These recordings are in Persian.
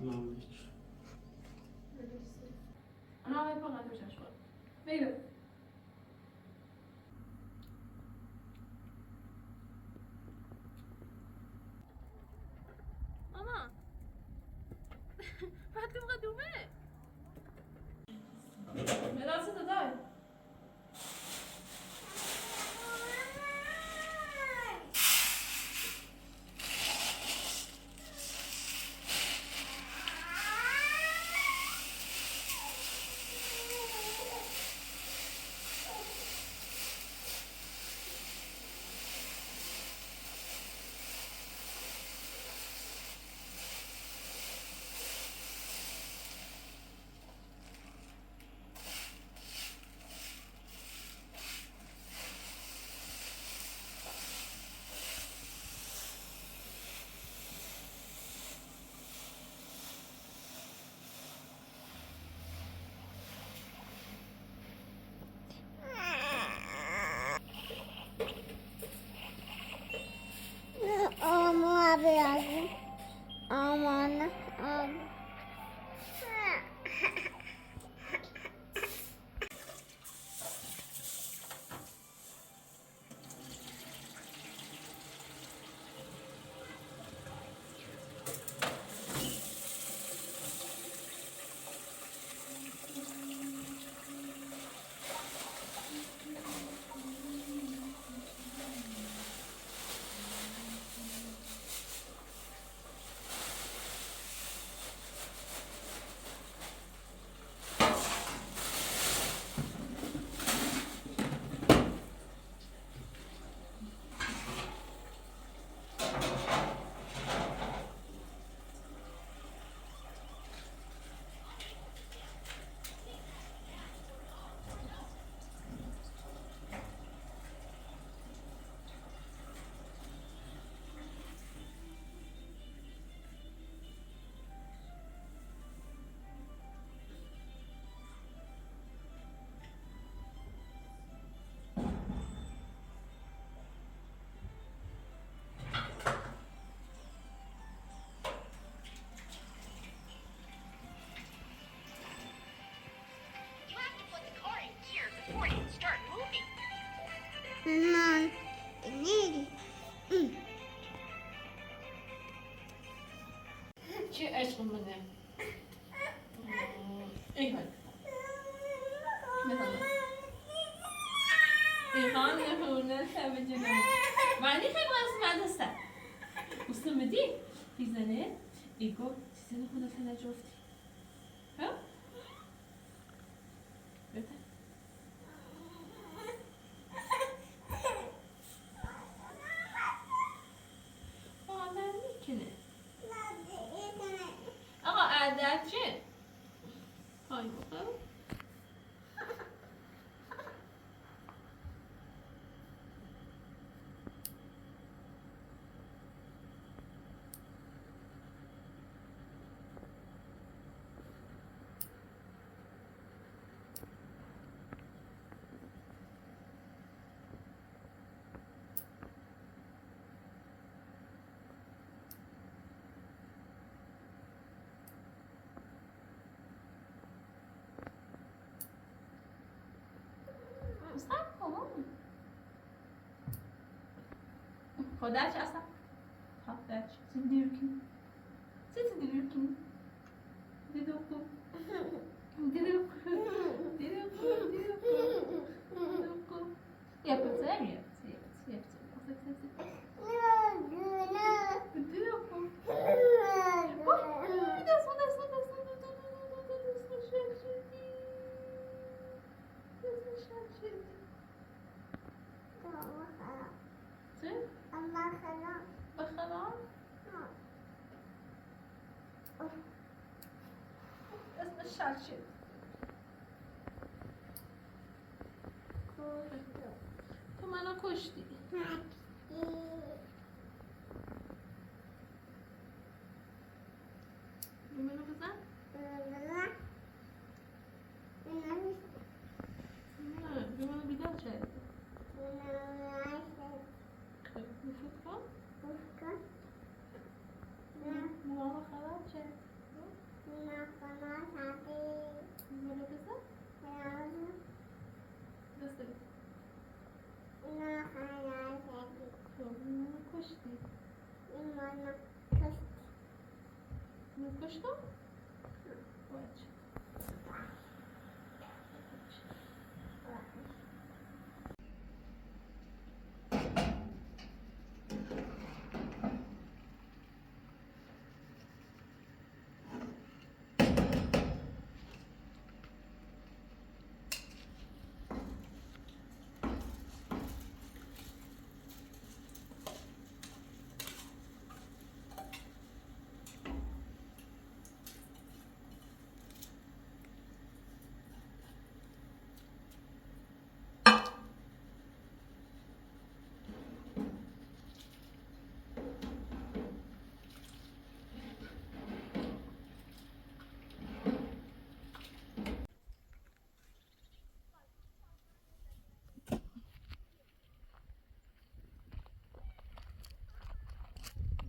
ممنونش. انا هاي فقط وش اشوف بيبي ماما بعد تبغى دومه مدرسة داي lazım. Aman. Non, neri. چی عشق منه ای هاي مثلا ایخان نهونه تبه جنه معنی خیلی از مدرسه مستمدی تیزنه ایگو تیزنه خونه تنه جفتی ها بده آدم میکنه آقا عدد چه؟ های بخور صبر کن خودش اصلا خودش سندیرکن سندیرکن دیدوکو دیدوکو دیدوکو دیدوکو yapıtı mı yaptı دیدوکو بخلال اسم شرشید تو منو کشتی رو منو بزن نه رو منو بیدار کرد نفوت کن موامو خراب کرد بالا بزن دست بده خب اینو کشتی اینو کشتم باشه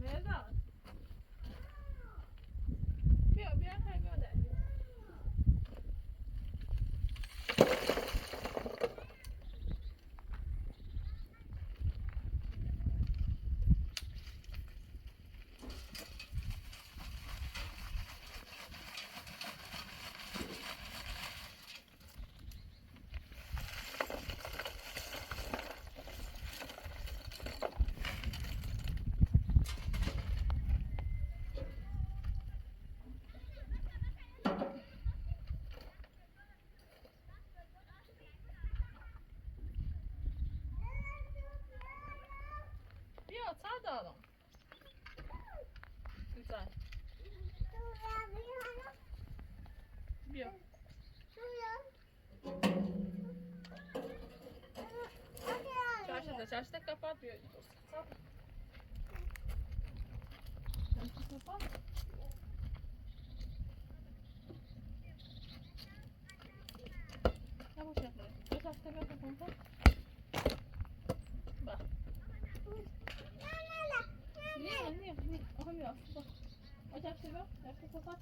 مهران بیا خیلی بیا تا دارم güzel بیا çarşıda kapat bia çarşıda kapat yavaş yavaş çarşıda kapat bak niye aha bak o çarşıda kapat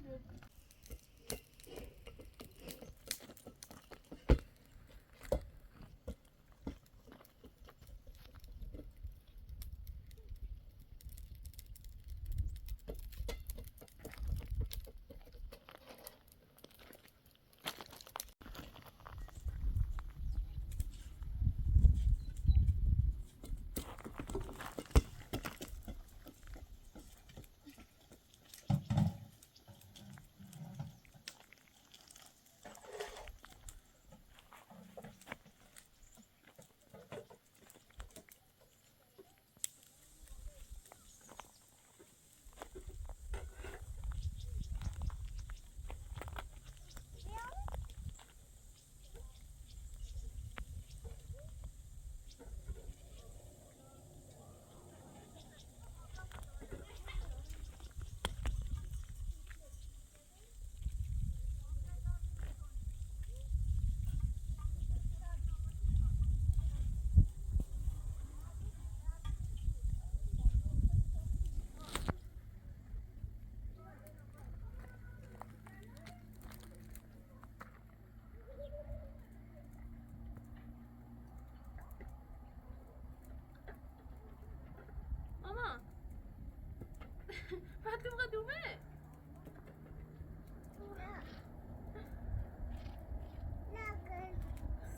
ما تبغى دومه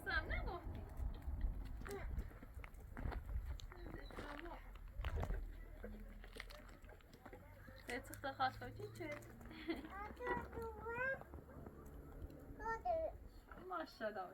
سام نگفتی Jetzt doch hast du heute Maşallah.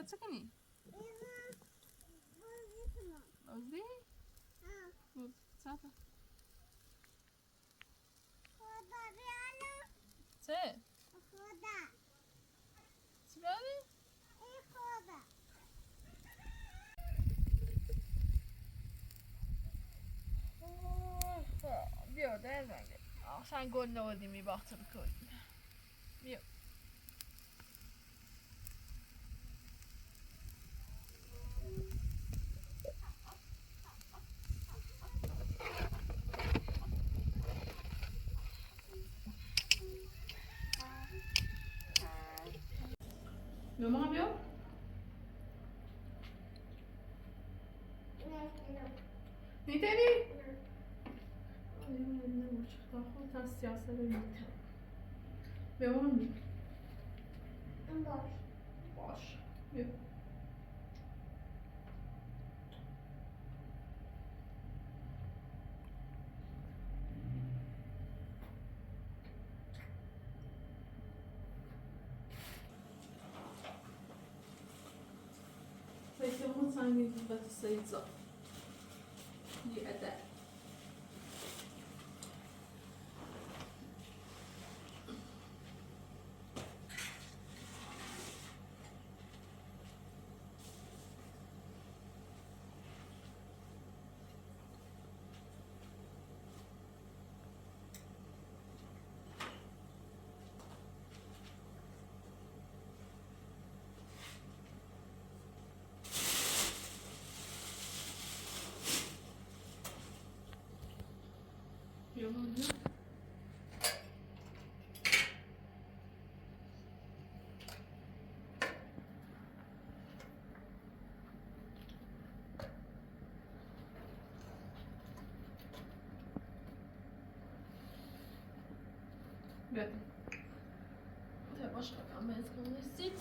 میخواد چه کنی؟ بازی؟ بود ساعت چه؟ چی بیاری؟ بیا در زنگه آخشن گل نودی میباخت بکن بیا ماما بیا میتونی؟ تا خود از سیاست میتونی بیا ماما بیا باش بیا Peki ama sen bir batı sayıca. Yerde. Yalan yok. Good. Te başka kalmayız konuşsun.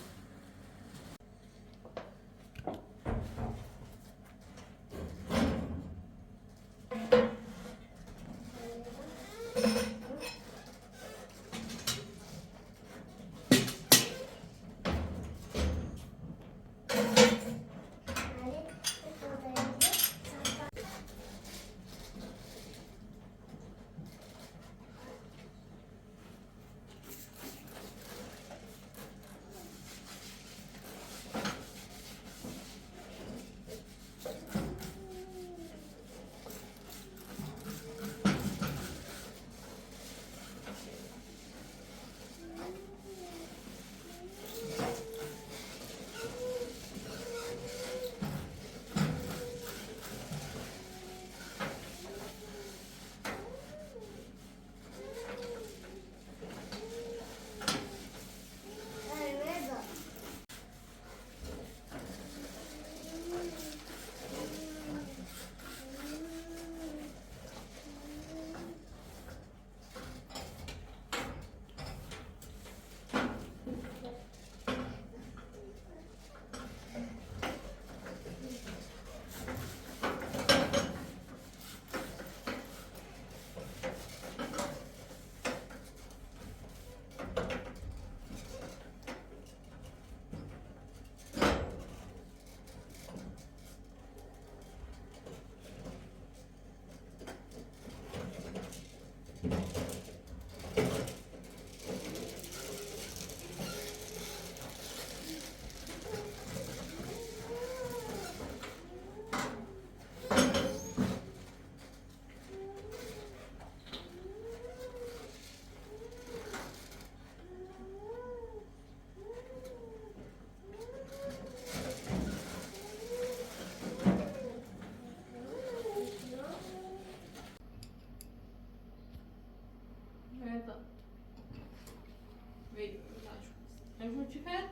چیکار؟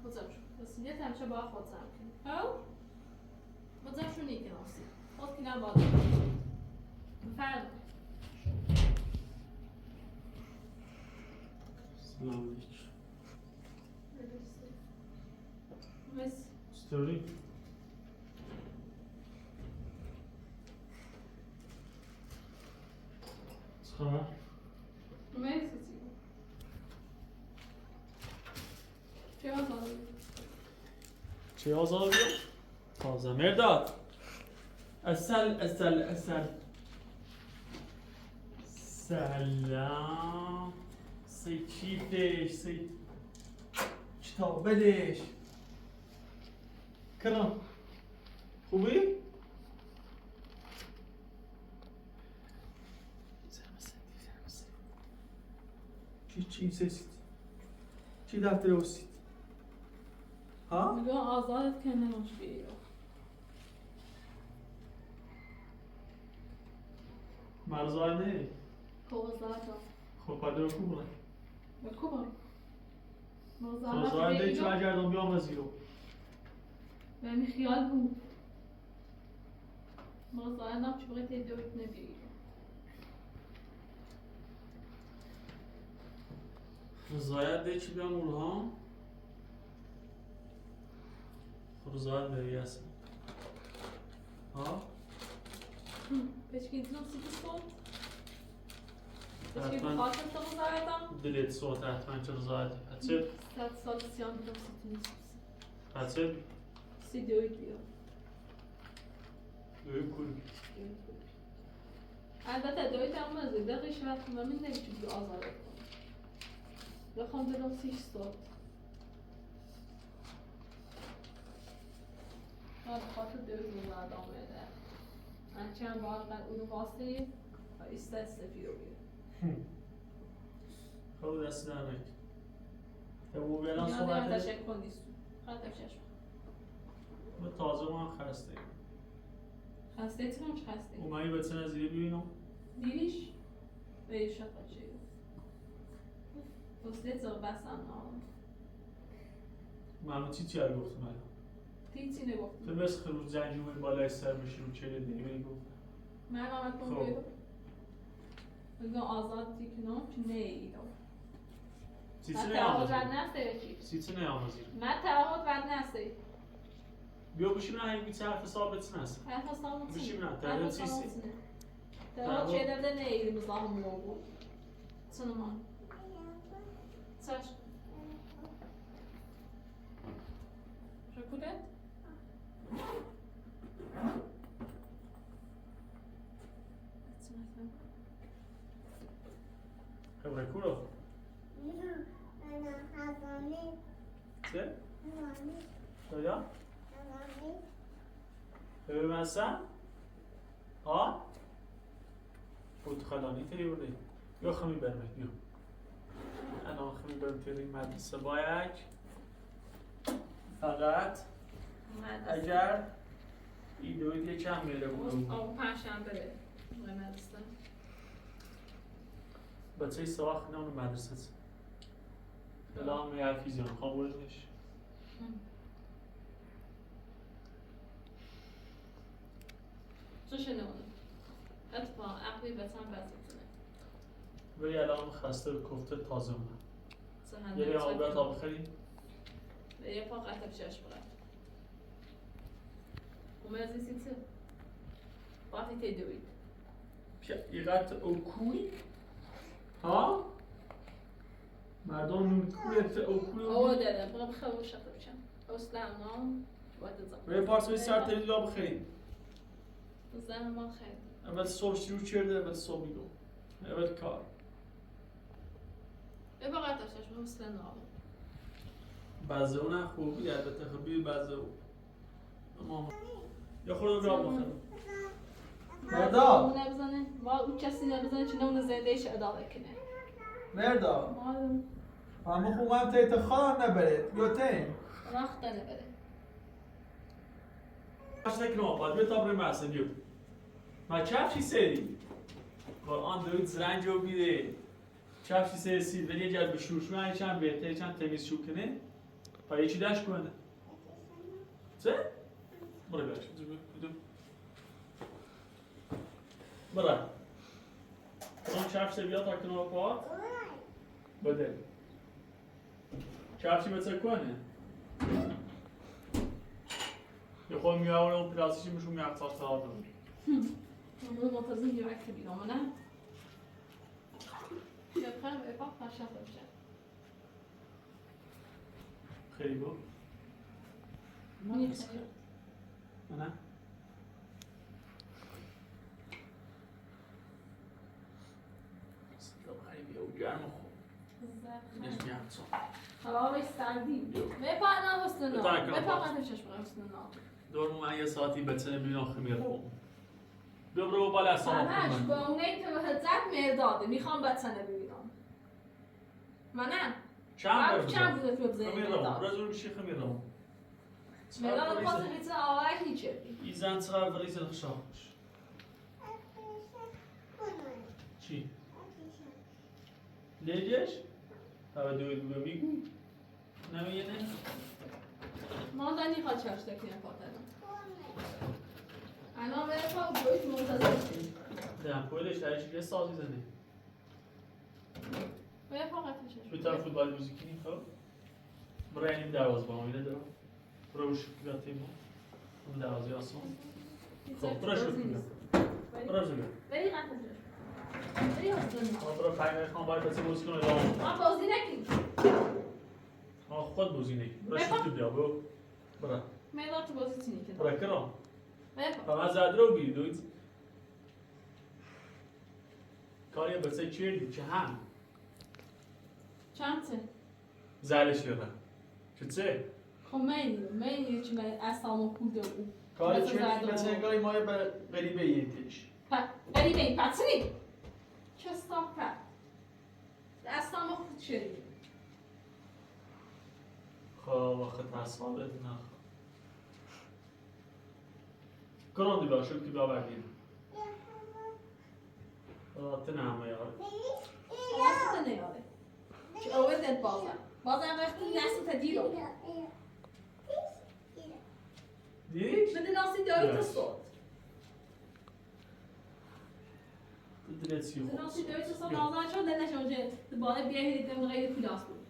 بازم شو. بس یه تمشه با خود زن کنی. او؟ بازم شو نیکی ناسی. خود کنم بازم. بفرد. سلام علیکم. بس. ستوری. خبر؟ مرسی. چه وقت چی آزار بیاد؟ تازه مرداد اصل سلام سی چیتش سی کتاب بدش کرم خوبی؟ چی سیست؟ چی دفتر اوسید؟ ها؟ میگم آزادت کنه مشکلی مرزای نه؟ کوزادا خب پدر خوب بود بکوبا روزای دی چه برگردم بیام از ایرو من خیال بود موضوع نام چه بقیت دوید نبیریم روزای دی چی بیام اونها روزای دی هست ها Peki não se desconto? Peki حتما خاطر تو مزایدم؟ دلیت صوت حتما چه روزای دی هچه Stat solução do sítio. هچه Se deu aqui, ó. دوی کل البته دوید هم مزید دقیقش وقت من نمیتونی که آزاده کنم بخوام برم 6 ساعت خاطر دوید مزاید آمده من چند بار قد اونو واسه و استفیده بیه خب دست در نک تو بیان نیازی صحبت هم تشکر نیست خواهد تشکر به تازه من خسته خسته چی هم خسته اومایی به چه نزیری ببینم دیریش به ایشا بچه دوسته تو بسم نام معلوم چی هر گفتم من هیچی نگفتم تو مثل خروج جنجومه بالای سر میشی رو چه دیگه گفت من آمد کن خب. بیدم بگم آزاد دیکنم که نه ایدم چی من چه تعهد نیامازی ود نسته چی چی چه نیامازی من تعهد ود نسته بیا بشیم نه این بیچه حرف ثابت نست هر حسام بشیم نه تعهد چیستی تعهد چه دفته نه ایدم بزاهم موگو سنمان ساش شکولت خبره کورو چه؟ دایا؟ ببین مثلا ها؟ بود خلانی تایی بوده یا خمی برمه بیا الان خمی برم تایی مدرسه باید فقط اگر ایدوید یکم میره بود آقا پنجشنبه مدرسه بچه سواخ نمونه مدرسه الان می حرفی زیان خواه بردش چه شنونه اتفاق عقلی بسن بسیتونه ولی الان خسته به کفته تازه اومد سهنده یه آبگاه تا بخری؟ یه پا قطب شش برد اومد زیستی چه؟ وقتی تیدوید یه قطع اوکوی؟ ها؟ مردم نون کولت اوکوی اوه داده بقى بخوش شطب شم أسلامنا واتزق و یه پارسوی سر ترید یا بخرید زن ما خیلی اول صبح شروع کرده اول صبح میگو اول کار به بقى تشش مثل نام بعضه اون خوبی البته خوبی بعضه اون اما یا خود رو بخرم مردا اون نبزنه ما اون کسی نبزنه چه نون زندهش ادامه کنه مردا مالم اما خوب هم تایت خواهم نبرید یا تین وقت نبره باش نکنم آپاد بیا تا بریم مرسه بیو ما چفشی سری قرآن دوید زرنج رو بیده چفشی سری سید ولی یه جد به شورشون هایی چند بهتری چند تمیز شو کنه پا یه چی دشت کنه چه؟ برای برش برای قرآن چفش سری بیا تا کنم آپاد بده چفشی بسر کنه یه خود میاره اون پلاسیشی میشون میافت تا آدم اون منتظر یه وقت بیدام نه یه بخرم افاق پرشت بشه خیلی بود نه گرم خوب اینش میام تو هوا سردی بپا حسن نام بپا قطع چشم حسن نام دور من یه ساعتی بتونه بیرون خمیر برو بالا همش با اونه که به حضرت مرداده میخوام بتنه ببینم منم چند بوده تو بزنی مرداد رزول میشه خمیر رو مرداد خواست بیتن آوره هیچه ایزن چرا وریز نخشاش چی؟ لیجش؟ تا دوید بگو میگو؟ نمیگه نه؟ ما دانی خواد چرش تکنیم پاتنم الان به پا بایید منتظر شدیم نه پولش درش یه سازی زنه به پا قطع چشم بهتر فوتبال موزیکی خب؟ برای این دروازه با امیده دارم روش بیاتی ما اون دروازه آسان خب برش رو کنم برش رو کنم بری قطع چشم بری حسن نام برای پنگه خان باید بسی بازی کنه دارم ما بازی نکنیم خود بازی نکنیم برش رو بیا برو برای مرداد تو بازی تینی که برای کرام بپا فقط زد رو بگیر دوید کاری بسه چیه چه هم چند ته زلش یاره چه چه خب من چی من اسلام خوده او کاری چیه بسه انگاری مایه غریبه یکیش غریبه این پتنی چه استاپ کرد اسلام خود چیه خب وقت اصحابت نه کرام دی باشو که باوردیم تنه همه یاره واسه نیاره چه اوه بازم وقتی نسل تدیرو دیش؟ بده ناسی دایی تا صوت دلت سی بده خوب ناسی دایی تا صوت آزان شد دلش اونجه بالا بیاهید دم غیر کلاس بود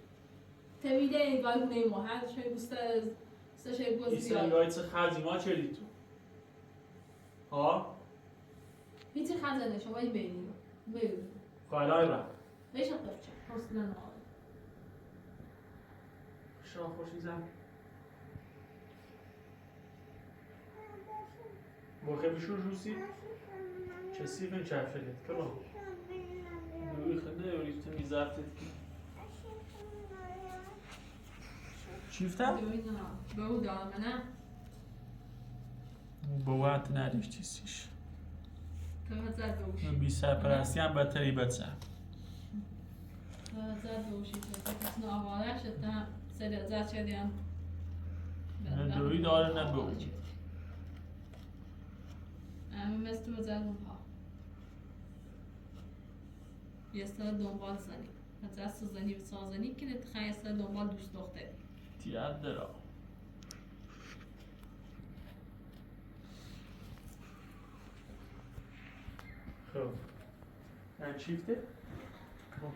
تمیده این گای بونه ما هر شوی بوسته شوی بوز این بیاد سنگای چه خرجی ما چه تو ها؟ هیچی خزنه شما این بینیم بگو خالای را بشم قفچه حسن نهاره شما خوشیزم بخه بشور روسی چه سیفن چپ شدید کرام دوی خنده یوریش تو میزفتت که چیفتم؟ به او دارم نه بوات نداشت چیزیش که زد به اوشی من بی سرپرستی هم بدتری بچم زد به اوشی که کسی آواره شد نه سری زد شدیم نه دوی داره نه به اون اما مثل تو زد اونها یه سال دنبال زنی از دست زنی به سازنی که نتخواه یه سال دنبال دوست دختری تیاد دارم خب این چیفته؟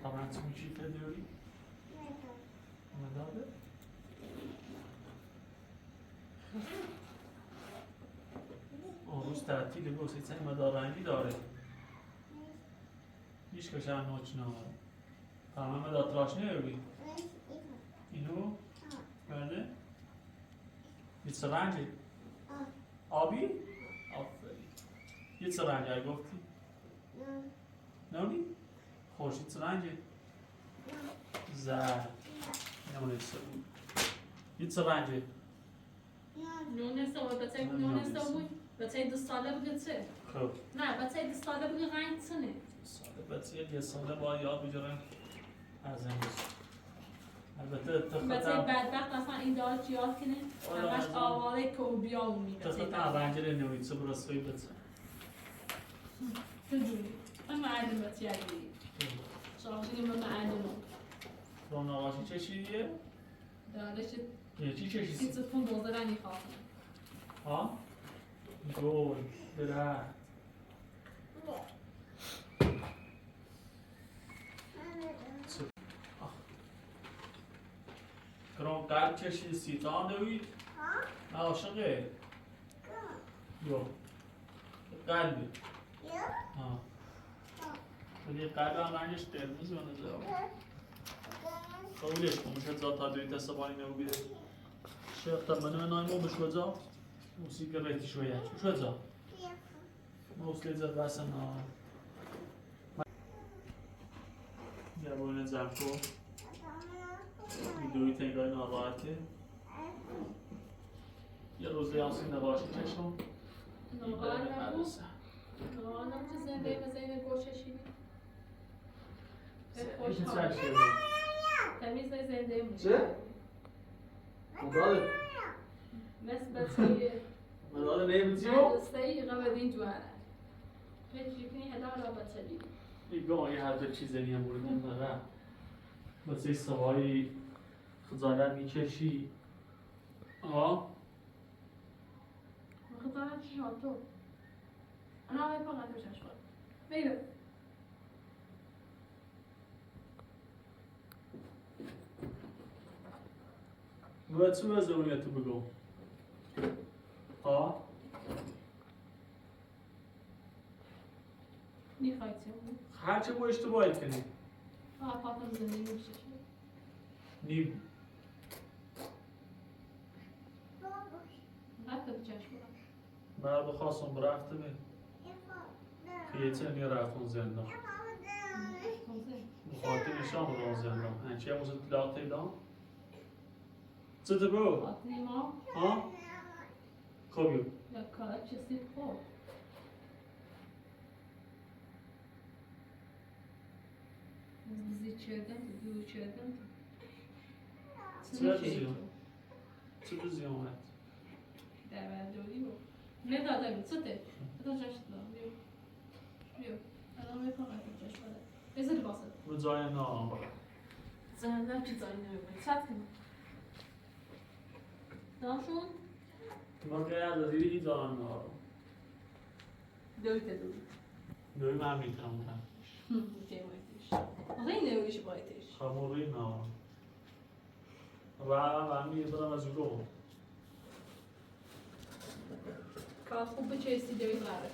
طبعا چون چیفته دوری؟ مداده؟ روز تعطیل بوسی چند مدار رنگی داره هیچ کشم نوچ نامده تمام مدار تراش نیوری اینو؟ بله؟ یه چه رنگی؟ آبی؟ آفرین یه چه رنگی های گفتی؟ نونی؟ خوشی چه رنگی؟ زرد نمونه سبود یه چه رنگی؟ نونسته بود بچه نونسته بود بچه 2 ساله بود چه؟ خب نه بچه 2 ساله بود رنگ چنه؟ ساله بچه یه ساله باید یاد بگیرم از امروز البته بچه بدبخت اصلا این دارت یاد کنه همش آواره که او بیا اونی بچه تفتا رنجره نوید چه برسوی بچه چجوری؟ من معلم بچه اگری شاخشی من معلم رون آقاشی چشیدیه؟ دارش یه چی چشیدی؟ این پون دوزه رنگی خواستم ها؟ گل درخت کرام قلب چشیدی سیتان دوید؟ نه عاشقه یو قلبی ها ولی قلب هم رنگش قرمز به نظر قبولش کن میشه تا دوی تست بانی نبو بیده شيخ طب انا نايمو مش وزا موسيقى ريتي شوية مش وزا موسلي زاد بسنا يا بوينة زعفو ویدیوی تنگای ناراحته یه روز یاسین نباشی چشم ناراحت نبود ناراحت که زنده به زین گوششی خوشحال تمیز زنده بود چه؟ مداده مثل مداده نمیزی من رو؟ دوستایی قبلی جوانه فکر کنی هلا را بطلی ایگاه یه هر دو چیزی هم مورد نماره مثل سوایی خزانه میکشی آه خزانه چی شد تو؟ انا آقای فقط رو چشم بیره و چه وزنیه تو بگو؟ آه؟ میخوای چه؟ هرچه با اشتباهی کنی فقط فاطم زندگی میشه نیم حتی به چشم مرد خواستم برفته می خیلی نیا رفتون زندان بخاطر نشان رو زندان هنچی هم موزد تلاقه تیدان چه تو برو؟ خاطر ما ها؟ خوبیو یا کار چیزی خوب Bizi çördüm, bu çördüm. چه زیان؟ چه تو زیان اومد؟ دوری بود. نه دادم، چه ته؟ تو جشن دادم. بیو. الان میخوام جشن بدم. بذاری باسه. رو جای نام زندم چیزایی نمی‌کنی. صد کنم. داشون؟ ما که از دیدی دارم نارو دوری دوری. دوی من میتونم کنم چه وقتیش؟ آخه این نویش بایدش. خموری نام و میبرم از رو کار خوب به چه دوری قراره.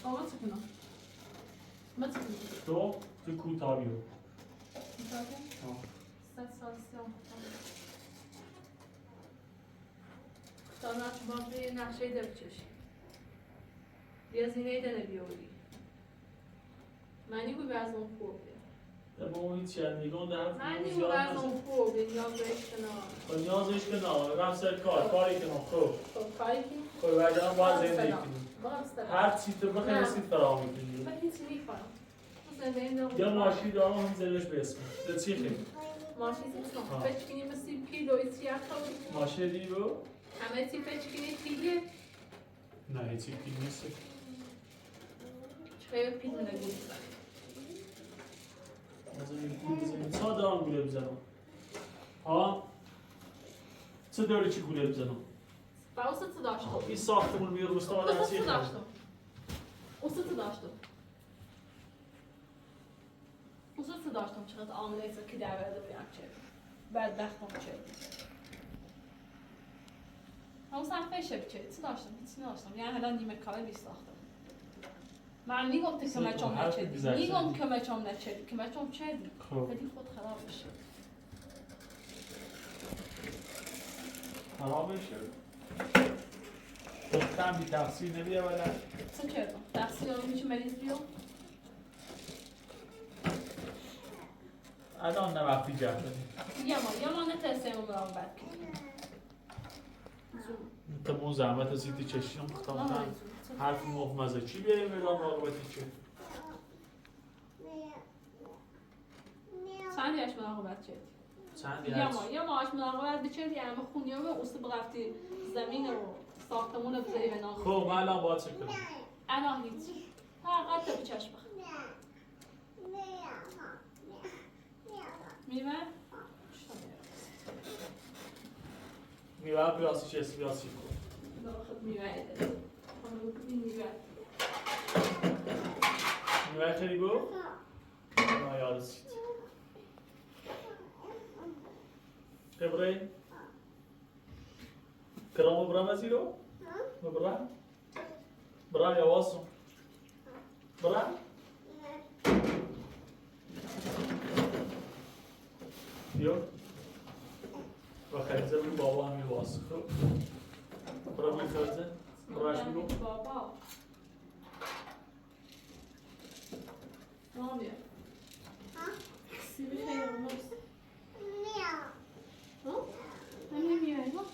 آقا چه کنم؟ ما چه کنم؟ تو کوتاهیو می‌کنم؟ 100 سال سیام دانش باید به نقشه در بچشی بیا زینه دنه بیاری معنی بود از اون خوبه با اون هیچ شنیگان در معنی بود از اون خوبه نیاز بهش کنار نیازش کنار رفت سر کاری کنم خوب خب کاری که خب وجدان باید زندگی کنیم باستم هر چی تو بخیر رسید فرام میکنیم من هیچی میکنم یا ماشی دارم هم زلش به اسم ده چی خیلی؟ ماشی زیستم فکر کنی مثل پیلوی سیاه کنی ماشی دی رو؟ همه تی فکر کنی پیله نه چی پیل نیست چه پیل نگید چه دارم گوله بزنم؟ ها؟ چه داری چی گوله بزنم؟ با اوست داشتم این ساختمون میره روستا و اوست داشتم اوست داشتم اوست داشتم چقدر آملیزه که در برده بیان چه بدبختم چه همون صفحه شب چه داشتم هیچی نداشتم یعنی الان نیمه کاره بیست داشتم من میگم که مچم نچدی میگم که مچم نچدی که مچم چدی ولی خود خراب بشه خراب بشه دخترم بی تفسیر نمیده ولی چه کردم؟ تفسیر رو میشه مریض بیو؟ الان نه وقتی جمع داریم یه ما نترسیم رو برام بد کنیم تمون زحمت زیدی چشیم خواستم حرف مخمزه چی بریم اعلام راقبتی چه؟ چندی اش مراقبت چه؟ چندی یه ما اش مراقبت بچه دیگه همه خونی ها به اوست برفتی زمین و ساختمون رو بذاری به نام خب من الان باید چه کنم؟ الان هیچ فقط تا بچش بخ میوه؟ میوه پیاسیش اسم پیاسی کن میوه ایده میوه خیلی گو؟ نه یاد رسید خبره؟ کرامو برام از رو؟ برام؟ برام یا واسم؟ برام؟ بیا و خدیجه بگو بابا هم میواسه خب برای بگو خدیجه برایش بگو بابا مامی سیبی خیلی آماست ها؟ همین میای ها؟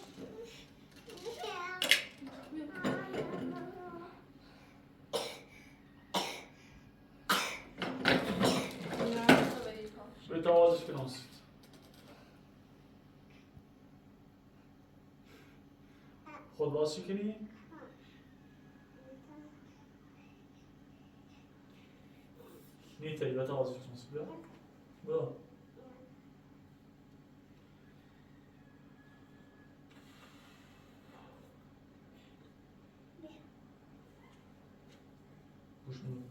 Byta åldersgräns konstigt. خودواسی کنی؟ نیته byta åldersgräns بیا بیا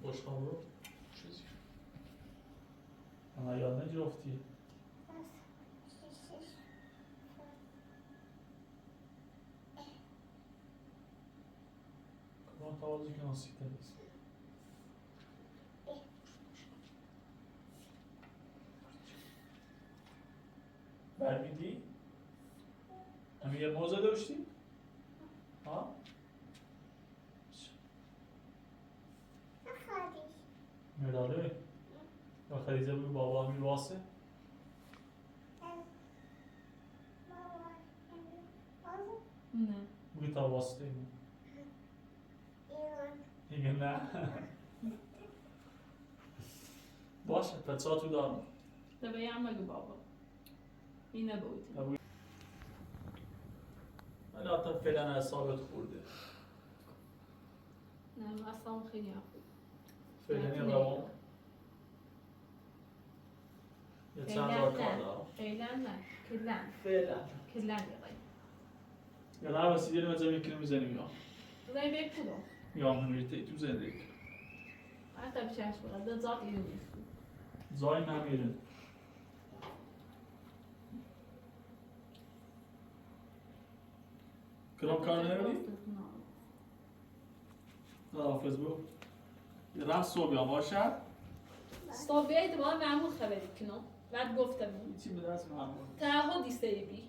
boş kaldı. Ama yanına girofti. Kapan tavazı ki nasıl gideriz? Vermedi. Hem yer moza dövüştü. Ha? Medali. و خدیجه بگو بابا هم میواسه نه بگو تا واسطه دیگه نه باشه پس تو دارم طبعا هم بگو بابا این نبودی ولی حتی فعلا اعصابت خورده نه اصلا خیلی هم خوب فعلا روان یه چند راه کار دارم فعلا نه کلن یا نه بسی دیریم از زمین کنیم میزنیم یا زنی به کدوم یا همون تو زندگی حتی بچهش بگم ده زاد ایرو نیست زای نمیرن کدام کار نمیدی؟ حافظ بو یه رم صبح یا باشه صبح بیایید با معمول خبری کنم بعد گفتم چی به دست معمول تعهدی سری بی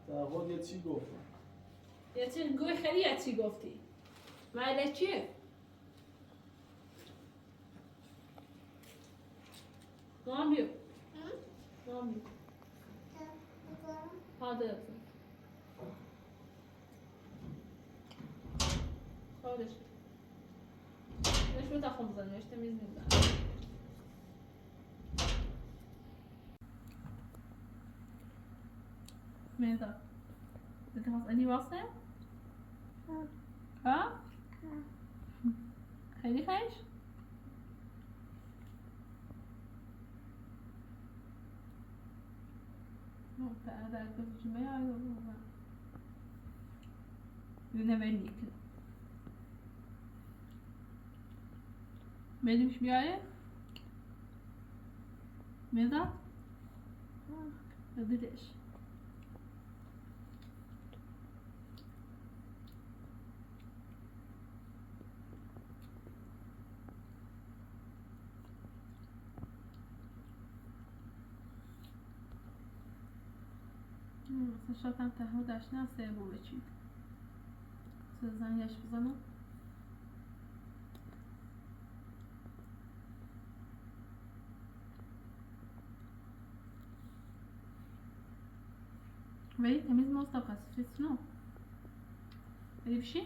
تعهد یه چی گفتم یه چی گوی خیلی یه چی گفتی ماله چیه؟ مام بیو مام بیو حاضر خودش نشون تخم بزن نشته میز میزن ماذا؟ بدك تسألني واصل؟ ها؟ خیلی خیش؟ تعال كيف جماعة ينبني كده مالي مش بيعرف ماذا؟ ما بديش مثلا شاید هم تعهدش نسته بو بچید زنیش بزنم ولی تمیز مستقص فیس نو ولی بشی؟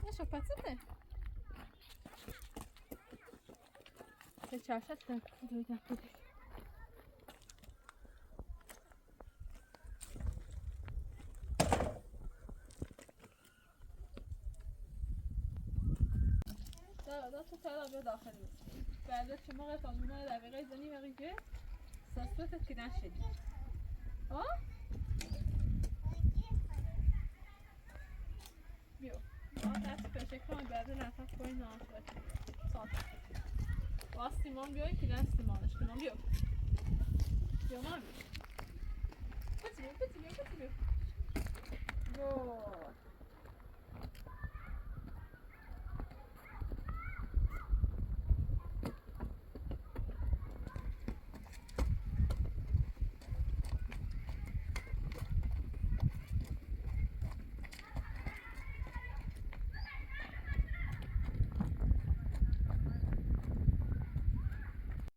نشو پسته چه چاشت دم دویدم بودی دا تو تلا بیا داخل بود بعد چه موقع تا 9 دقیقه زنی مقیجه ساسوتت که نشدی ها؟ بیا ما دست پشه کنم بعد نفت کنی نامشد ساعت باز سیمان بیایی که دست سیمانش کنم بیا بیا من بیا بیا